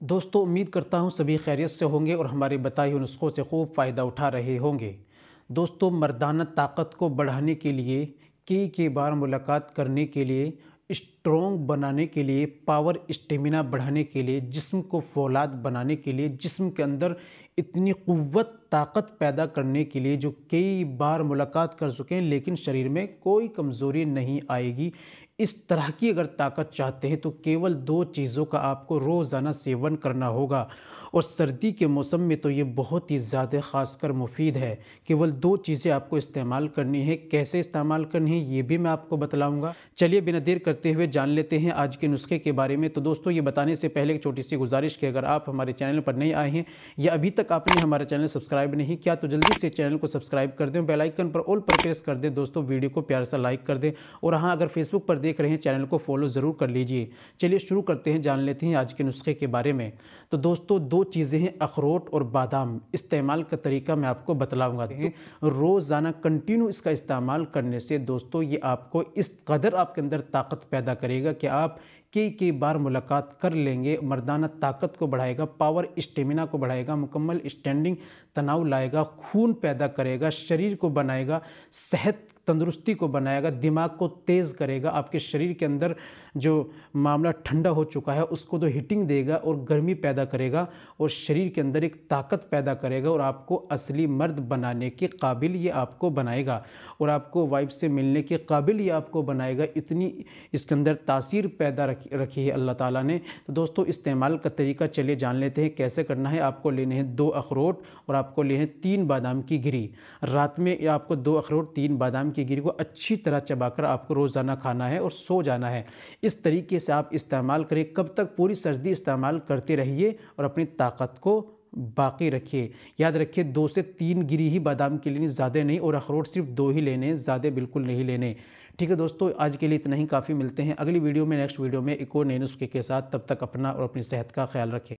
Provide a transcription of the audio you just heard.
दोस्तों उम्मीद करता हूँ सभी खैरियत से होंगे और हमारे बताए हुए नुस्खों से खूब फ़ायदा उठा रहे होंगे। दोस्तों मर्दाना ताकत को बढ़ाने के लिए, कई बार मुलाकात करने के लिए, स्ट्रॉन्ग बनाने के लिए, पावर स्टेमिना बढ़ाने के लिए, जिस्म को फौलाद बनाने के लिए, जिस्म के अंदर इतनी क़ुव्वत ताकत पैदा करने के लिए जो कई बार मुलाकात कर चुके हैं लेकिन शरीर में कोई कमज़ोरी नहीं आएगी। इस तरह की अगर ताकत चाहते हैं तो केवल 2 चीज़ों का आपको रोज़ाना सेवन करना होगा और सर्दी के मौसम में तो ये बहुत ही ज़्यादा ख़ासकर मुफीद है। केवल 2 चीज़ें आपको इस्तेमाल करनी है, कैसे इस्तेमाल करनी है ये भी मैं आपको बतलाऊँगा। चलिए बिना देर करते हुए जान लेते हैं आज के नुस्खे के बारे में। तो दोस्तों ये बताने से पहले एक छोटी सी गुजारिश कि अगर आप हमारे चैनल पर नए आए हैं या अभी तक आपने हमारा चैनल सब्सक्राइब नहीं किया तो जल्दी से चैनल को सब्सक्राइब कर दें, बेल आइकन पर ऑल पर प्रेस कर दें। दोस्तों वीडियो को प्यार सा लाइक कर दें और हाँ अगर फेसबुक पर देख रहे हैं चैनल को फॉलो ज़रूर कर लीजिए। चलिए शुरू करते हैं, जान लेते हैं आज के नुस्खे के बारे में। तो दोस्तों 2 चीज़ें हैं, अखरोट और बादाम। इस्तेमाल का तरीका मैं आपको बतलाऊँगा। तो रोज़ाना कंटिन्यू इसका इस्तेमाल करने से दोस्तों ये आपको इस कदर आपके अंदर ताकत पैदा करेगा कि आप कई बार मुलाकात कर लेंगे। मर्दाना ताकत को बढ़ाएगा, पावर स्टेमिना को बढ़ाएगा, मुकम्मल स्टैंडिंग तनाव लाएगा, खून पैदा करेगा, शरीर को बनाएगा, सेहत तंदुरुस्ती को बनाएगा, दिमाग को तेज़ करेगा, आपके शरीर के अंदर जो मामला ठंडा हो चुका है उसको तो हीटिंग देगा और गर्मी पैदा करेगा और शरीर के अंदर एक ताकत पैदा करेगा और आपको असली मर्द बनाने के काबिल ये आपको बनाएगा और आपको वाइफ से मिलने के काबिल ये आपको बनाएगा। इतनी इसके अंदर तासीर पैदा रखी है अल्लाह ताला ने। तो दोस्तों इस्तेमाल का तरीका चलिए जान लेते हैं कैसे करना है। आपको लेने हैं 2 अखरोट और आपको लेने हैं 3 बादाम की गिरी। रात में आपको 2 अखरोट 3 बादाम की गिरी को अच्छी तरह चबाकर आपको रोज़ाना खाना है और सो जाना है। इस तरीके से आप इस्तेमाल करें, कब तक? पूरी सर्दी इस्तेमाल करते रहिए और अपनी ताकत को बाकी रखिए। याद रखिए 2 से 3 गिरी ही बादाम के लिए, ज़्यादा नहीं, और अखरोट सिर्फ 2 ही लेने हैं, ज़्यादा बिल्कुल नहीं लेने। ठीक है दोस्तों, आज के लिए इतना ही काफ़ी। मिलते हैं अगली वीडियो में, नेक्स्ट वीडियो में एक और नए नुस्खे के साथ। तब तक अपना और अपनी सेहत का ख्याल रखें।